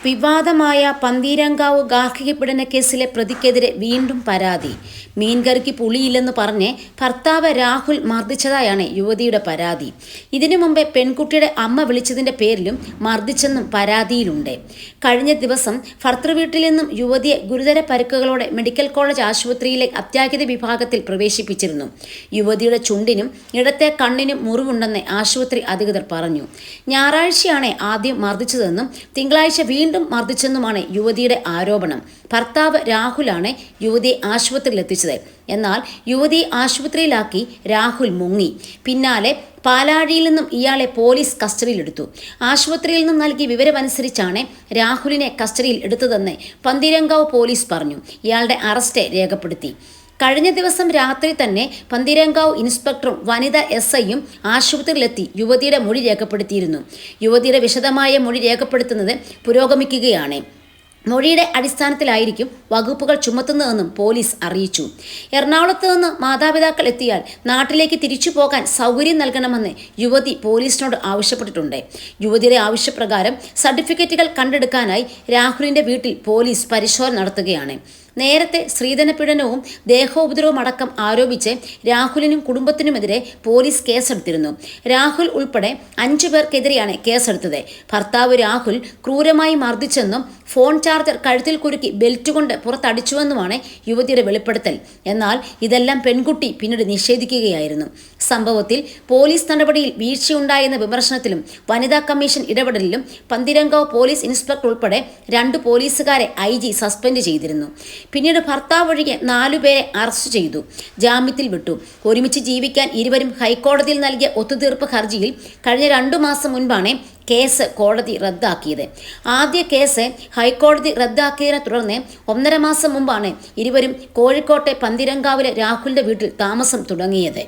വിവാദമായ പന്തീരങ്കാവ് ഗാർഹിക പീഡന കേസിലെ പ്രതിക്കെതിരെ വീണ്ടും പരാതി. മീൻകറിക്ക് പുളിയില്ലെന്ന് പറഞ്ഞ് ഭർത്താവ് രാഹുൽ മർദ്ദിച്ചതായാണ് യുവതിയുടെ പരാതി. ഇതിനു മുമ്പേ പെൺകുട്ടിയുടെ അമ്മ വിളിച്ചതിന്റെ പേരിലും മർദ്ദിച്ചെന്നും പരാതിയിലുണ്ട്. കഴിഞ്ഞ ദിവസം ഭർത്തൃവീട്ടിൽ നിന്നും യുവതിയെ ഗുരുതര പരിക്കുകളോടെ മെഡിക്കൽ കോളേജ് ആശുപത്രിയിലെ അത്യാഹിത വിഭാഗത്തിൽ പ്രവേശിപ്പിച്ചിരുന്നു. യുവതിയുടെ ചുണ്ടിനും ഇടത്തെ കണ്ണിനും മുറിവുണ്ടെന്ന് ആശുപത്രി അധികൃതർ പറഞ്ഞു. ഞായറാഴ്ചയാണ് ആദ്യം മർദ്ദിച്ചതെന്നും തിങ്കളാഴ്ച വീണ്ടും മർദ്ദിച്ചെന്നുമാണ് യുവതിയുടെ ആരോപണം. ഭർത്താവ് രാഹുലാണ് യുവതിയെ ആശുപത്രിയിലെത്തിച്ചത്. എന്നാൽ യുവതിയെ ആശുപത്രിയിലാക്കി രാഹുൽ മുങ്ങി. പിന്നാലെ പാലാഴിയിൽ നിന്നും ഇയാളെ പോലീസ് കസ്റ്റഡിയിലെടുത്തു. ആശുപത്രിയിൽ നിന്നും നൽകിയ വിവരമനുസരിച്ചാണ് രാഹുലിനെ കസ്റ്റഡിയിൽ എടുത്തതെന്ന് പന്തീരങ്കാവ് പോലീസ് പറഞ്ഞു. ഇയാളുടെ അറസ്റ്റ് രേഖപ്പെടുത്തി. കഴിഞ്ഞ ദിവസം രാത്രി തന്നെ പന്തീരങ്കാവ് ഇൻസ്പെക്ടറും വനിതാ SIയും ആശുപത്രിയിലെത്തി യുവതിയുടെ മൊഴി രേഖപ്പെടുത്തിയിരുന്നു. യുവതിയുടെ വിശദമായ മൊഴി രേഖപ്പെടുത്തുന്നത് പുരോഗമിക്കുകയാണ്. മൊഴിയുടെ അടിസ്ഥാനത്തിലായിരിക്കും വകുപ്പുകൾ ചുമത്തുന്നതെന്നും പോലീസ് അറിയിച്ചു. എറണാകുളത്ത് നിന്ന് മാതാപിതാക്കൾ എത്തിയാൽ നാട്ടിലേക്ക് തിരിച്ചു പോകാൻ സൗകര്യം നൽകണമെന്ന് യുവതി പോലീസിനോട് ആവശ്യപ്പെട്ടിട്ടുണ്ട്. യുവതിയുടെ ആവശ്യപ്രകാരം സർട്ടിഫിക്കറ്റുകൾ കണ്ടെടുക്കാനായി രാഹുലിന്റെ വീട്ടിൽ പോലീസ് പരിശോധന നടത്തുകയാണ്. നേരത്തെ സ്ത്രീധന പീഡനവും ദേഹോപദ്രവവും അടക്കം ആരോപിച്ച് രാഹുലിനും കുടുംബത്തിനുമെതിരെ പോലീസ് കേസെടുത്തിരുന്നു. രാഹുൽ ഉൾപ്പെടെ 5 പേർക്കെതിരെയാണ് കേസെടുത്തത്. ഭർത്താവ് രാഹുൽ ക്രൂരമായി മർദ്ദിച്ചെന്നും ഫോൺ ചാർജർ കഴുത്തിൽ കുരുക്കി ബെൽറ്റ് കൊണ്ട് പുറത്തടിച്ചുവെന്നുമാണ് യുവതിയുടെ വെളിപ്പെടുത്തൽ. എന്നാൽ ഇതെല്ലാം പെൺകുട്ടി പിന്നീട് നിഷേധിക്കുകയായിരുന്നു. സംഭവത്തിൽ പോലീസ് നടപടിയിൽ വീഴ്ചയുണ്ടായെന്ന വിമർശനത്തിലും വനിതാ കമ്മീഷൻ ഇടപെടലിലും പന്തീരങ്കാവ് പോലീസ് ഇൻസ്പെക്ടർ ഉൾപ്പെടെ 2 പോലീസുകാരെ IG സസ്പെൻഡ് ചെയ്തിരുന്നു. പിന്നീട് ഭർത്താവ് ഒഴികെ 4 പേരെ അറസ്റ്റ് ചെയ്തു, ജാമ്യത്തിൽ വിട്ടു. ഒരുമിച്ച് ജീവിക്കാൻ ഇരുവരും ഹൈക്കോടതിയിൽ നൽകിയ ഒത്തുതീർപ്പ് ഹർജിയിൽ കഴിഞ്ഞ 2 മാസം മുൻപാണ് കേസ് കോടതി റദ്ദാക്കിയത്. ആദ്യ കേസ് ഹൈക്കോടതി റദ്ദാക്കിയതിനെ തുടർന്ന് 1.5 മാസം മുമ്പാണ് ഇരുവരും കോഴിക്കോട്ടെ പന്തീരങ്കാവിലെ രാഹുലിന്റെ വീട്ടിൽ താമസം തുടങ്ങിയത്.